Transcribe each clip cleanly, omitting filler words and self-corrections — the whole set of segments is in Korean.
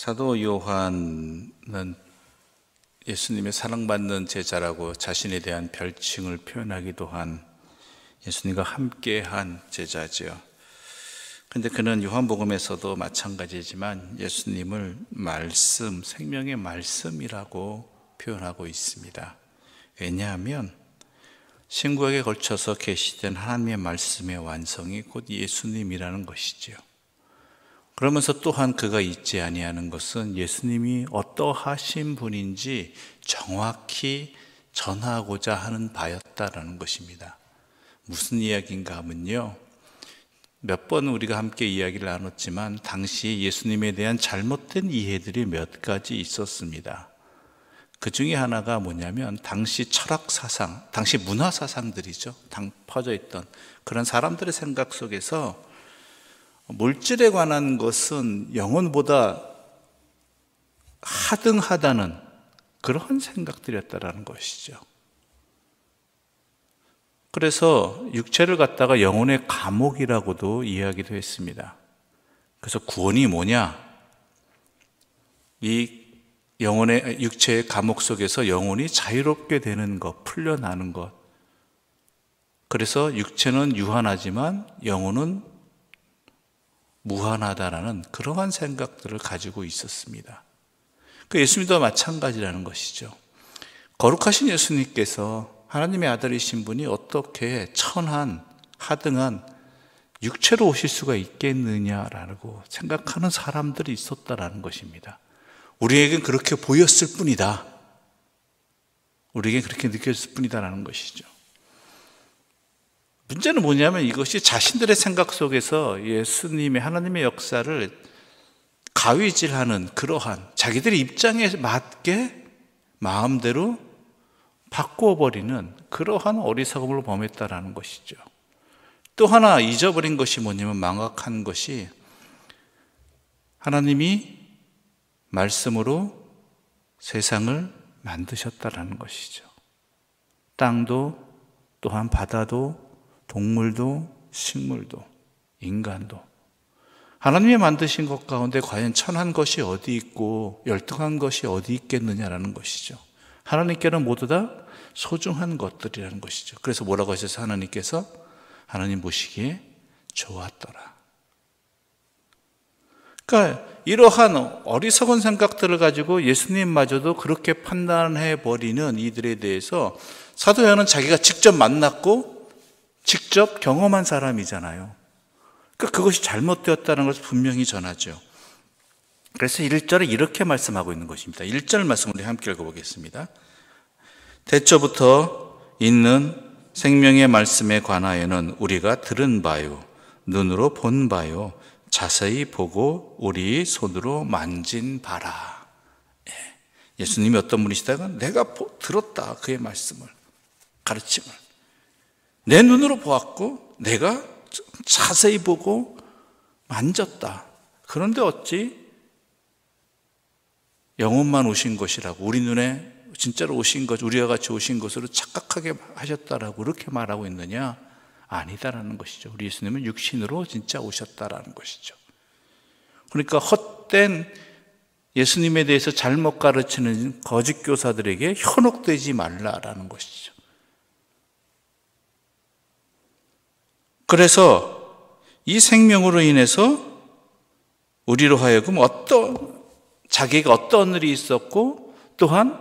사도 요한은 예수님의 사랑받는 제자라고 자신에 대한 별칭을 표현하기도 한 예수님과 함께한 제자지요. 근데 그는 요한복음에서도 마찬가지지만 예수님을 말씀, 생명의 말씀이라고 표현하고 있습니다. 왜냐하면 신구약에 걸쳐서 계시된 하나님의 말씀의 완성이 곧 예수님이라는 것이지요. 그러면서 또한 그가 잊지 아니하는 것은 예수님이 어떠하신 분인지 정확히 전하고자 하는 바였다라는 것입니다. 무슨 이야기인가 하면요, 몇 번 우리가 함께 이야기를 나눴지만 당시 예수님에 대한 잘못된 이해들이 몇 가지 있었습니다. 그 중에 하나가 뭐냐면 당시 철학 사상, 당시 문화 사상들이죠. 퍼져 있던 그런 사람들의 생각 속에서 물질에 관한 것은 영혼보다 하등하다는 그런 생각들이었다라는 것이죠. 그래서 육체를 갖다가 영혼의 감옥이라고도 이야기도 했습니다. 그래서 구원이 뭐냐? 이 영혼의 육체의 감옥 속에서 영혼이 자유롭게 되는 것, 풀려나는 것. 그래서 육체는 유한하지만 영혼은 무한하다라는 그러한 생각들을 가지고 있었습니다. 그 예수님도 마찬가지라는 것이죠. 거룩하신 예수님께서 하나님의 아들이신 분이 어떻게 천한, 하등한 육체로 오실 수가 있겠느냐라고 생각하는 사람들이 있었다라는 것입니다. 우리에겐 그렇게 보였을 뿐이다. 우리에겐 그렇게 느껴졌을 뿐이다라는 것이죠. 문제는 뭐냐면 이것이 자신들의 생각 속에서 예수님의 하나님의 역사를 가위질하는 그러한 자기들의 입장에 맞게 마음대로 바꾸어버리는 그러한 어리석음을 범했다라는 것이죠. 또 하나 잊어버린 것이 뭐냐면 망각한 것이 하나님이 말씀으로 세상을 만드셨다라는 것이죠. 땅도 또한 바다도 동물도 식물도 인간도 하나님이 만드신 것 가운데 과연 천한 것이 어디 있고 열등한 것이 어디 있겠느냐라는 것이죠. 하나님께는 모두 다 소중한 것들이라는 것이죠. 그래서 뭐라고 하셔서 하나님께서 하나님 보시기에 좋았더라. 그러니까 이러한 어리석은 생각들을 가지고 예수님마저도 그렇게 판단해 버리는 이들에 대해서 사도 요한은 자기가 직접 만났고 직접 경험한 사람이잖아요. 그러니까 그것이 잘못되었다는 것을 분명히 전하죠. 그래서 1절에 이렇게 말씀하고 있는 것입니다. 1절 말씀을 우리 함께 읽어보겠습니다. 태초부터 있는 생명의 말씀에 관하여는 우리가 들은 바요, 눈으로 본 바요, 자세히 보고 우리 손으로 만진 바라. 예수님이 어떤 분이시다가 내가 들었다. 그의 말씀을, 가르침을. 내 눈으로 보았고 내가 자세히 보고 만졌다. 그런데 어찌 영혼만 오신 것이라고 우리 눈에 진짜로 오신 것, 우리와 같이 오신 것으로 착각하게 하셨다라고 이렇게 말하고 있느냐? 아니다라는 것이죠. 우리 예수님은 육신으로 진짜 오셨다라는 것이죠. 그러니까 헛된 예수님에 대해서 잘못 가르치는 거짓 교사들에게 현혹되지 말라라는 것이죠. 그래서 이 생명으로 인해서 우리로 하여금 자기가 어떤 일이 있었고 또한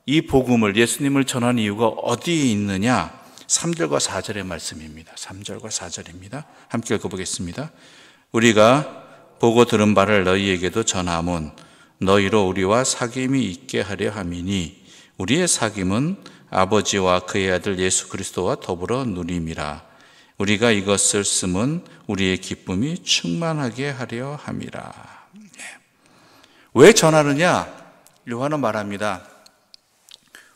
이 복음을 예수님을 전하는 이유가 어디에 있느냐? 3절과 4절의 말씀입니다. 3절과 4절입니다. 함께 읽어보겠습니다. 우리가 보고 들은 바를 너희에게도 전함은 너희로 우리와 사귐이 있게 하려 함이니 우리의 사귐은 아버지와 그의 아들 예수 그리스도와 더불어 누림이라. 우리가 이것을 쓰면 우리의 기쁨이 충만하게 하려 함이라. 왜 전하느냐? 요한은 말합니다.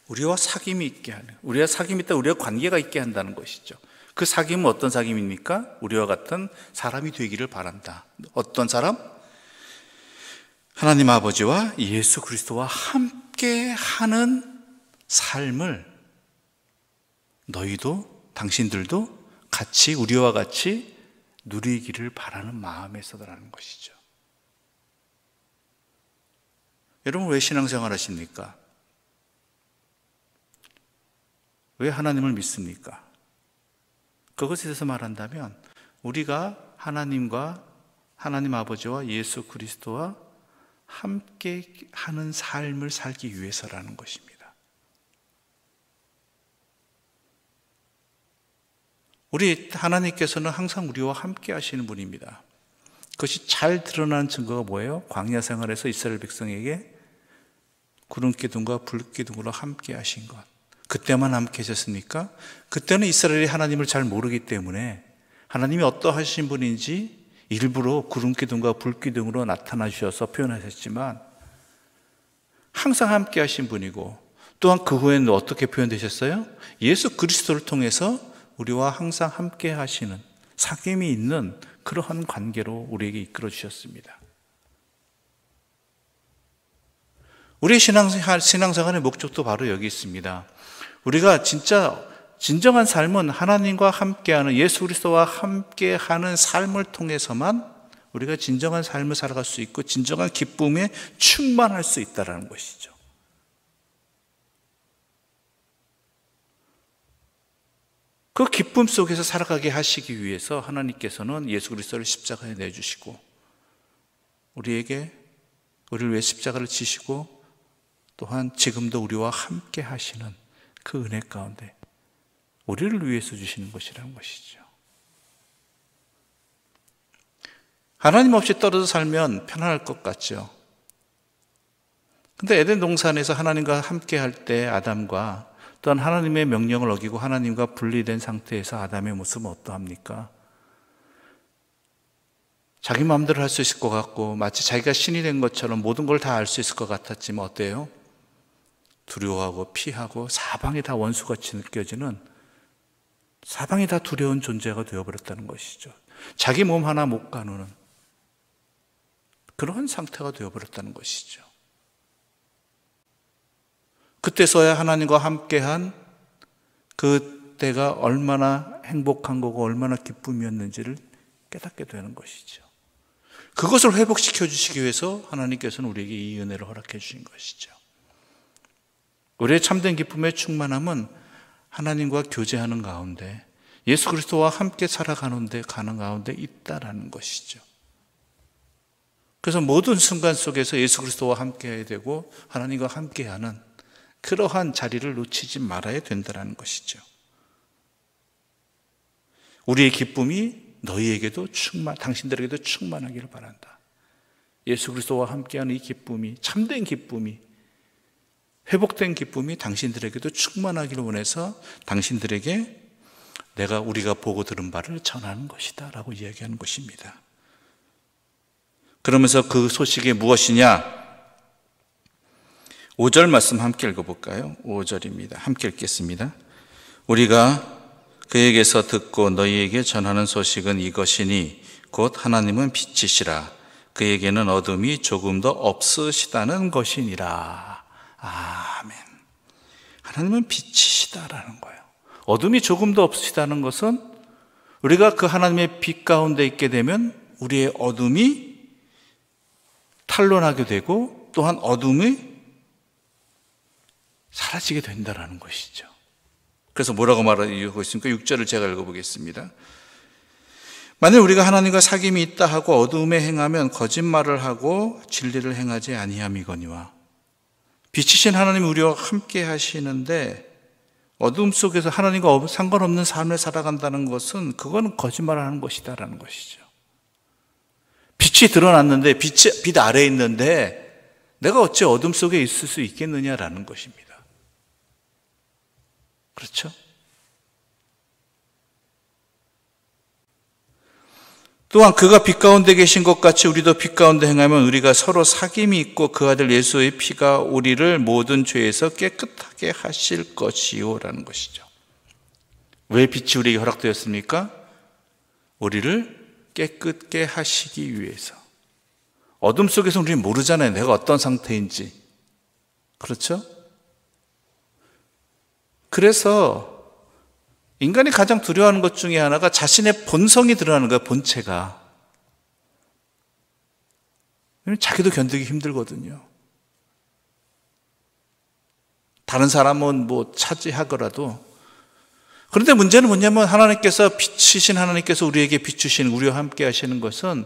우리와 사귐이 있게 하는, 우리와 사귐이 있다, 우리와 관계가 있게 한다는 것이죠. 그 사귐은 어떤 사귐입니까? 우리와 같은 사람이 되기를 바란다. 어떤 사람? 하나님 아버지와 예수 그리스도와 함께 하는 삶을 너희도, 당신들도 같이 우리와 같이 누리기를 바라는 마음에서라는 것이죠. 여러분 왜 신앙생활 하십니까? 왜 하나님을 믿습니까? 그것에 대해서 말한다면 우리가 하나님과 하나님 아버지와 예수 그리스도와 함께 하는 삶을 살기 위해서라는 것입니다. 우리 하나님께서는 항상 우리와 함께 하시는 분입니다. 그것이 잘 드러나는 증거가 뭐예요? 광야 생활에서 이스라엘 백성에게 구름 기둥과 불 기둥으로 함께 하신 것. 그때만 함께 하셨습니까? 그때는 이스라엘이 하나님을 잘 모르기 때문에 하나님이 어떠하신 분인지 일부러 구름 기둥과 불 기둥으로 나타나 주셔서 표현하셨지만 항상 함께 하신 분이고, 또한 그 후에는 어떻게 표현되셨어요? 예수 그리스도를 통해서 우리와 항상 함께 하시는 사귐이 있는 그러한 관계로 우리에게 이끌어 주셨습니다. 우리의 신앙생활의 목적도 바로 여기 있습니다. 우리가 진정한 삶은 하나님과 함께하는, 예수 그리스도와 함께하는 삶을 통해서만 우리가 진정한 삶을 살아갈 수 있고 진정한 기쁨에 충만할 수 있다는 것이죠. 그 기쁨 속에서 살아가게 하시기 위해서 하나님께서는 예수 그리스도를 십자가에 내주시고 우리를 위해 십자가를 지시고 또한 지금도 우리와 함께 하시는 그 은혜 가운데 우리를 위해서 주시는 것이라는 것이죠. 하나님 없이 떨어져 살면 편안할 것 같죠. 근데 에덴 동산에서 하나님과 함께 할 때 아담과 또한 하나님의 명령을 어기고 하나님과 분리된 상태에서 아담의 모습은 어떠합니까? 자기 마음대로 할 수 있을 것 같고 마치 자기가 신이 된 것처럼 모든 걸 다 알 수 있을 것 같았지만 어때요? 두려워하고 피하고 사방이 다 원수같이 느껴지는, 사방이 다 두려운 존재가 되어버렸다는 것이죠. 자기 몸 하나 못 가누는 그런 상태가 되어버렸다는 것이죠. 그때서야 하나님과 함께한 그때가 얼마나 행복한 거고 얼마나 기쁨이었는지를 깨닫게 되는 것이죠. 그것을 회복시켜 주시기 위해서 하나님께서는 우리에게 이 은혜를 허락해 주신 것이죠. 우리의 참된 기쁨의 충만함은 하나님과 교제하는 가운데, 예수 그리스도와 함께 살아가는 가운데 있다라는 것이죠. 그래서 모든 순간 속에서 예수 그리스도와 함께 해야 되고 하나님과 함께하는 그러한 자리를 놓치지 말아야 된다는 것이죠. 우리의 기쁨이 너희에게도 당신들에게도 충만하기를 바란다. 예수 그리스도와 함께하는 이 기쁨이, 참된 기쁨이, 회복된 기쁨이 당신들에게도 충만하기를 원해서 당신들에게 우리가 보고 들은 바를 전하는 것이다 라고 이야기하는 것입니다. 그러면서 그 소식이 무엇이냐? 5절 말씀 함께 읽어볼까요? 5절입니다. 함께 읽겠습니다. 우리가 그에게서 듣고 너희에게 전하는 소식은 이것이니 곧 하나님은 빛이시라. 그에게는 어둠이 조금도 없으시다는 것이니라. 아멘. 하나님은 빛이시다라는 거예요. 어둠이 조금도 없으시다는 것은 우리가 그 하나님의 빛 가운데 있게 되면 우리의 어둠이 탄로나게 되고 또한 어둠이 사라지게 된다는 것이죠. 그래서 뭐라고 말하고 있습니까? 6절을 제가 읽어보겠습니다. 만일 우리가 하나님과 사귐이 있다 하고 어둠에 행하면 거짓말을 하고 진리를 행하지 아니함이거니와. 빛이신 하나님이 우리와 함께 하시는데 어둠 속에서 하나님과 상관없는 삶을 살아간다는 것은 그거는 거짓말을 하는 것이다라는 것이죠. 빛이 드러났는데 빛 아래에 있는데 내가 어찌 어둠 속에 있을 수 있겠느냐라는 것입니다. 그렇죠? 또한 그가 빛 가운데 계신 것 같이 우리도 빛 가운데 행하면 우리가 서로 사귐이 있고 그 아들 예수의 피가 우리를 모든 죄에서 깨끗하게 하실 것이요 라는 것이죠. 왜 빛이 우리에게 허락되었습니까? 우리를 깨끗게 하시기 위해서. 어둠 속에서 우리는 모르잖아요. 내가 어떤 상태인지. 그렇죠? 그래서 인간이 가장 두려워하는 것 중에 하나가 자신의 본성이 드러나는 거예요. 본체가. 자기도 견디기 힘들거든요. 다른 사람은 뭐 차지하더라도. 그런데 문제는 뭐냐면 하나님께서 빛이신 하나님께서 우리에게 비추시는, 우리와 함께 하시는 것은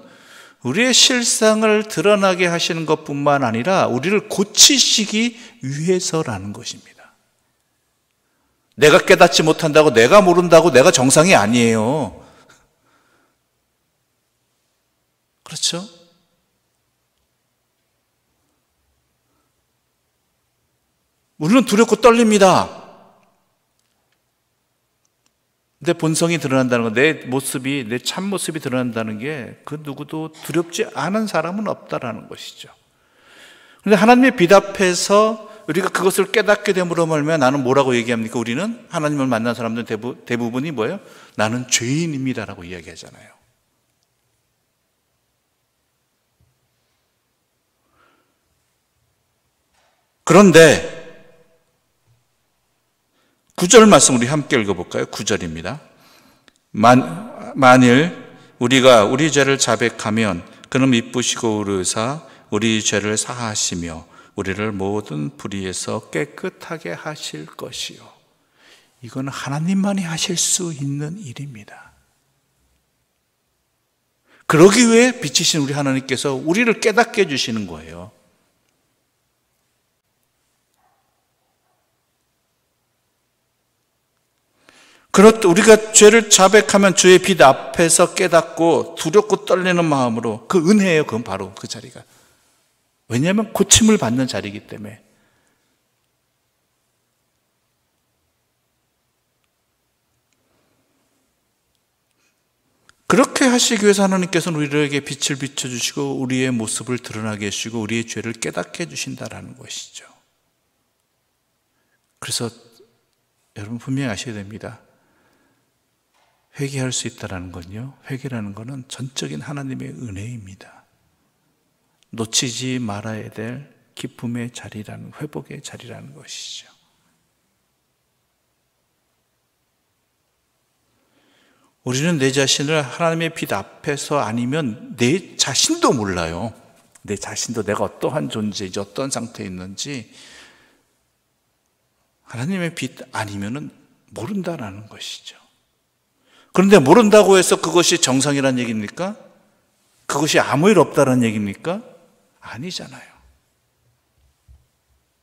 우리의 실상을 드러나게 하시는 것뿐만 아니라 우리를 고치시기 위해서라는 것입니다. 내가 깨닫지 못한다고, 내가 모른다고 내가 정상이 아니에요. 그렇죠? 우리는 두렵고 떨립니다. 내 본성이 드러난다는 것, 내 모습이, 내 참모습이 드러난다는 게 그 누구도 두렵지 않은 사람은 없다라는 것이죠. 그런데 하나님의 빛 앞에서 우리가 그것을 깨닫게 됨으로 말미암아 나는 뭐라고 얘기합니까? 우리는 하나님을 만난 사람들 대부분이 뭐예요? 나는 죄인입니다라고 이야기하잖아요. 그런데 9절 말씀 우리 함께 읽어볼까요? 9절입니다. 만일 우리가 우리 죄를 자백하면 그는 미쁘시고 의로우사 우리 죄를 사하시며 우리를 모든 불의에서 깨끗하게 하실 것이요. 이건 하나님만이 하실 수 있는 일입니다. 그러기 위해 빛이신 우리 하나님께서 우리를 깨닫게 해주시는 거예요. 우리가 죄를 자백하면 주의 빛 앞에서 깨닫고 두렵고 떨리는 마음으로, 그 은혜예요. 그건 바로 그 자리가. 왜냐하면 고침을 받는 자리이기 때문에. 그렇게 하시기 위해서 하나님께서는 우리에게 빛을 비춰주시고 우리의 모습을 드러나게 해주시고 우리의 죄를 깨닫게 해주신다라는 것이죠. 그래서 여러분 분명히 아셔야 됩니다. 회개할 수 있다는 건요, 회개라는 것은 전적인 하나님의 은혜입니다. 놓치지 말아야 될 기쁨의 자리라는, 회복의 자리라는 것이죠. 우리는 내 자신을 하나님의 빛 앞에서 아니면 내 자신도 몰라요. 내 자신도 내가 어떠한 존재인지, 어떤 상태에 있는지 하나님의 빛 아니면은 모른다라는 것이죠. 그런데 모른다고 해서 그것이 정상이라는 얘기입니까? 그것이 아무 일 없다는 얘기입니까? 아니잖아요.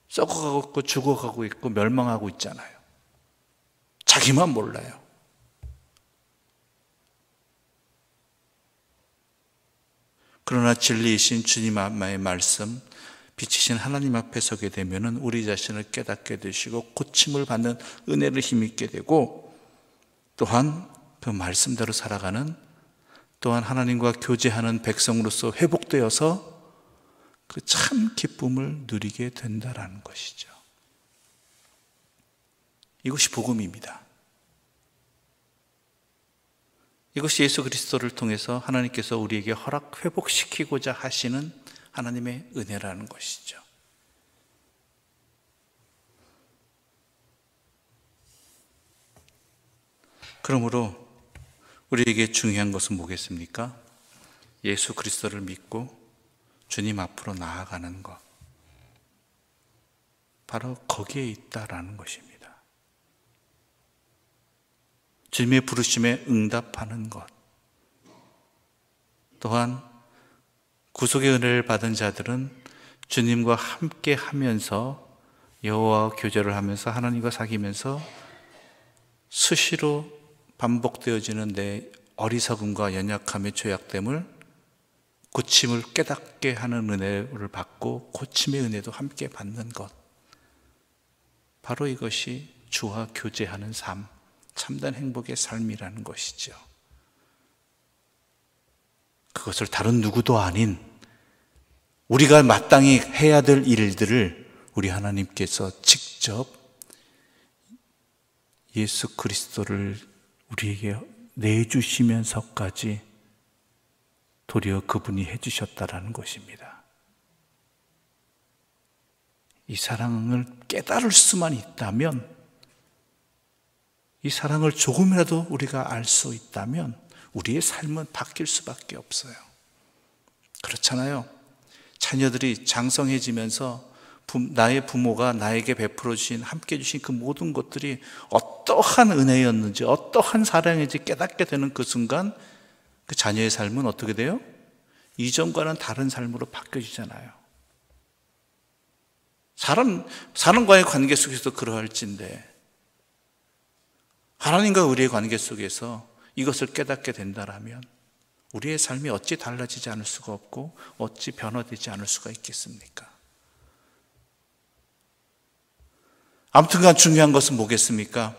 썩어가고 있고 죽어가고 있고 멸망하고 있잖아요. 자기만 몰라요. 그러나 진리이신 주님의 말씀, 빛이신 하나님 앞에 서게 되면은 우리 자신을 깨닫게 되시고 고침을 받는 은혜를 힘입게 되고, 또한 그 말씀대로 살아가는, 또한 하나님과 교제하는 백성으로서 회복되어서 그 참 기쁨을 누리게 된다라는 것이죠. 이것이 복음입니다. 이것이 예수 그리스도를 통해서 하나님께서 우리에게 회복시키고자 하시는 하나님의 은혜라는 것이죠. 그러므로 우리에게 중요한 것은 뭐겠습니까? 예수 그리스도를 믿고 주님 앞으로 나아가는 것. 바로 거기에 있다라는 것입니다. 주님의 부르심에 응답하는 것. 또한 구속의 은혜를 받은 자들은 주님과 함께 하면서 여호와와 교제를 하면서 하나님과 사귀면서 수시로 반복되어지는 내 어리석음과 연약함의 죄악됨을 고침을 깨닫게 하는 은혜를 받고 고침의 은혜도 함께 받는 것. 바로 이것이 주와 교제하는 삶, 참된 행복의 삶이라는 것이죠. 그것을 다른 누구도 아닌 우리가 마땅히 해야 될 일들을 우리 하나님께서 직접 예수 그리스도를 우리에게 내주시면서까지 도리어 그분이 해주셨다라는 것입니다. 이 사랑을 깨달을 수만 있다면, 이 사랑을 조금이라도 우리가 알 수 있다면 우리의 삶은 바뀔 수밖에 없어요. 그렇잖아요. 자녀들이 장성해지면서 나의 부모가 나에게 베풀어 주신, 함께 주신 그 모든 것들이 어떠한 은혜였는지, 어떠한 사랑인지 깨닫게 되는 그 순간 그 자녀의 삶은 어떻게 돼요? 이전과는 다른 삶으로 바뀌어지잖아요. 사람과의 관계 속에서 그러할진데 하나님과 우리의 관계 속에서 이것을 깨닫게 된다라면 우리의 삶이 어찌 달라지지 않을 수가 없고 어찌 변화되지 않을 수가 있겠습니까? 아무튼간 중요한 것은 뭐겠습니까?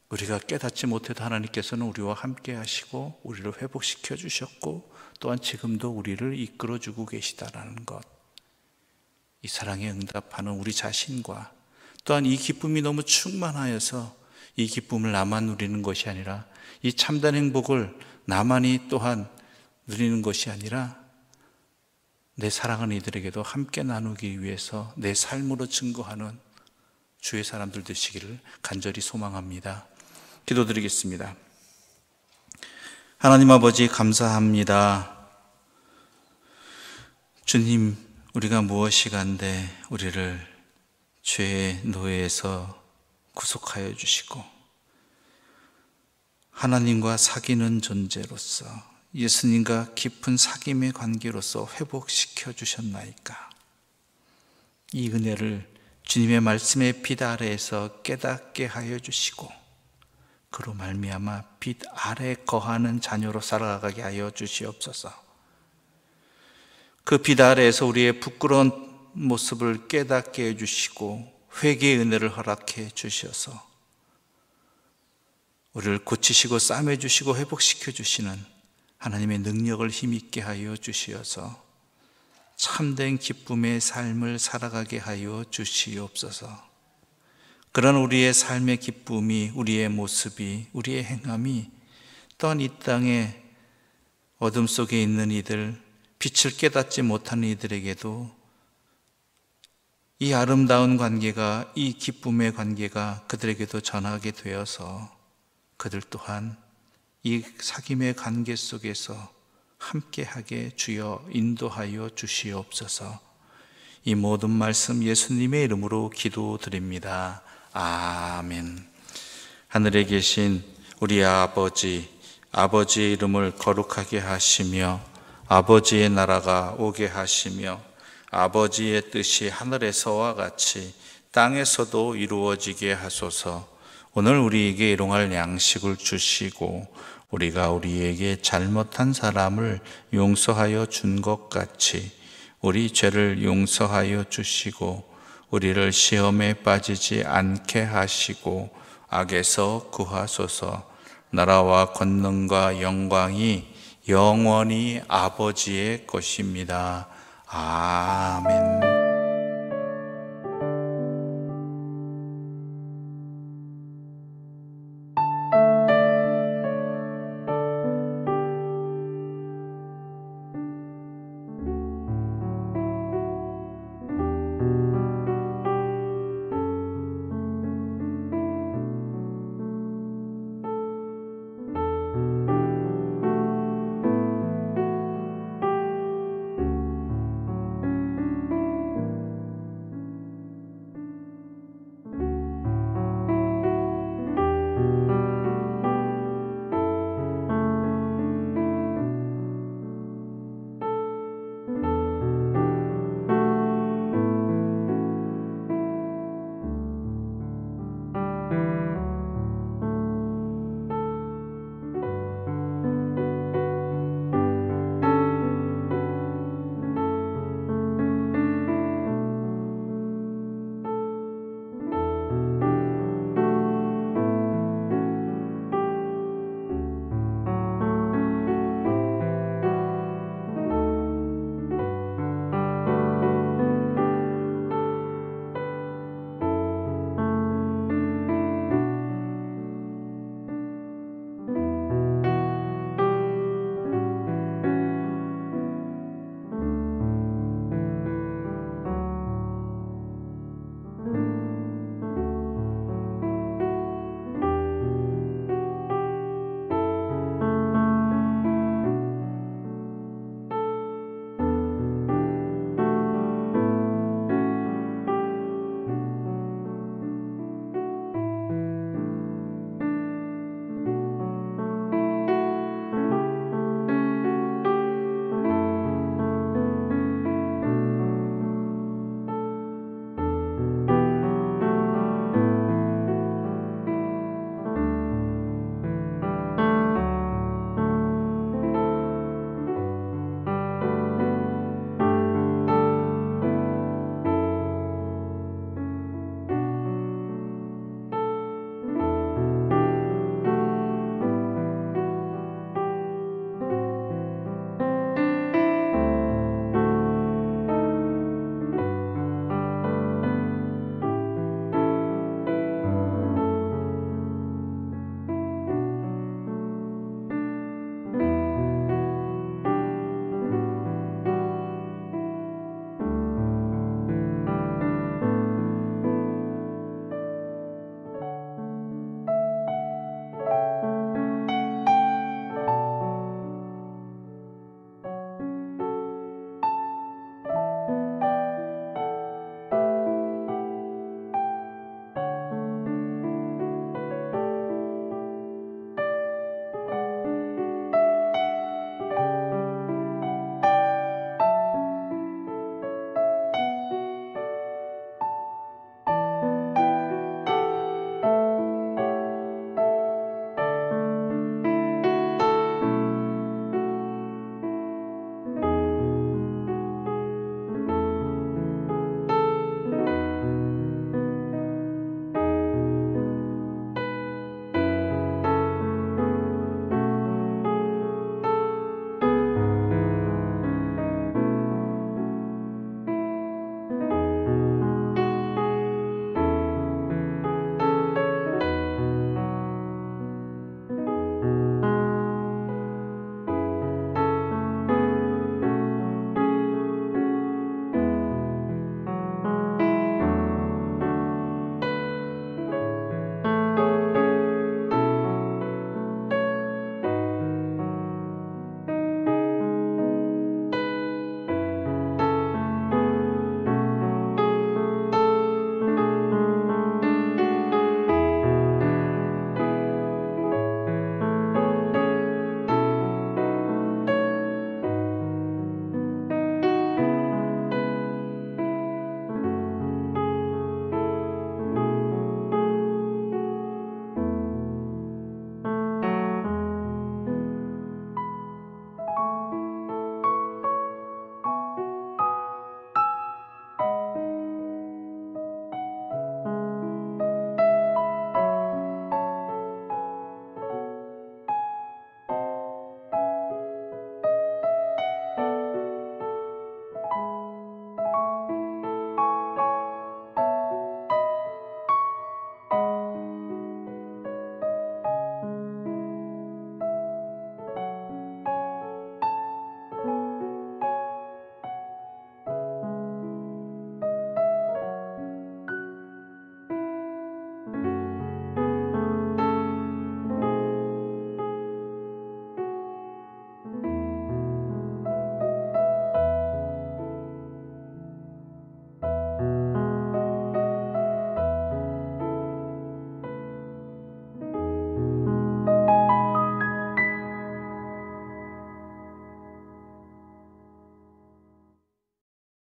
우리가 깨닫지 못해도 하나님께서는 우리와 함께 하시고 우리를 회복시켜 주셨고 또한 지금도 우리를 이끌어 주고 계시다라는 것, 이 사랑에 응답하는 우리 자신과 또한 이 기쁨이 너무 충만하여서 이 기쁨을 나만 누리는 것이 아니라 이 참된 행복을 나만이 또한 누리는 것이 아니라 내 사랑하는 이들에게도 함께 나누기 위해서 내 삶으로 증거하는 주의 사람들 되시기를 간절히 소망합니다. 기도드리겠습니다. 하나님 아버지 감사합니다. 주님, 우리가 무엇이간데 우리를 죄의 노예에서 구속하여 주시고 하나님과 사귀는 존재로서 예수님과 깊은 사귐의 관계로서 회복시켜 주셨나이까. 이 은혜를 주님의 말씀의 빛 아래에서 깨닫게 하여 주시고 그로 말미암아 빛 아래 거하는 자녀로 살아가게 하여 주시옵소서. 그 빛 아래에서 우리의 부끄러운 모습을 깨닫게 해주시고 회개의 은혜를 허락해 주셔서 우리를 고치시고 싸매주시고 회복시켜 주시는 하나님의 능력을 힘있게 하여 주시어서 참된 기쁨의 삶을 살아가게 하여 주시옵소서. 그런 우리의 삶의 기쁨이, 우리의 모습이, 우리의 행함이 또한 이 땅에 어둠 속에 있는 이들, 빛을 깨닫지 못하는 이들에게도 이 아름다운 관계가, 이 기쁨의 관계가 그들에게도 전하게 되어서 그들 또한 이 사귐의 관계 속에서 함께하게 주여 인도하여 주시옵소서. 이 모든 말씀 예수님의 이름으로 기도드립니다. 아멘. 하늘에 계신 우리 아버지의 이름을 거룩하게 하시며 아버지의 나라가 오게 하시며 아버지의 뜻이 하늘에서와 같이 땅에서도 이루어지게 하소서. 오늘 우리에게 일용할 양식을 주시고 우리가 우리에게 잘못한 사람을 용서하여 준 것 같이 우리 죄를 용서하여 주시고 우리를 시험에 빠지지 않게 하시고 악에서 구하소서. 나라와 권능과 영광이 영원히 아버지의 것입니다. 아멘.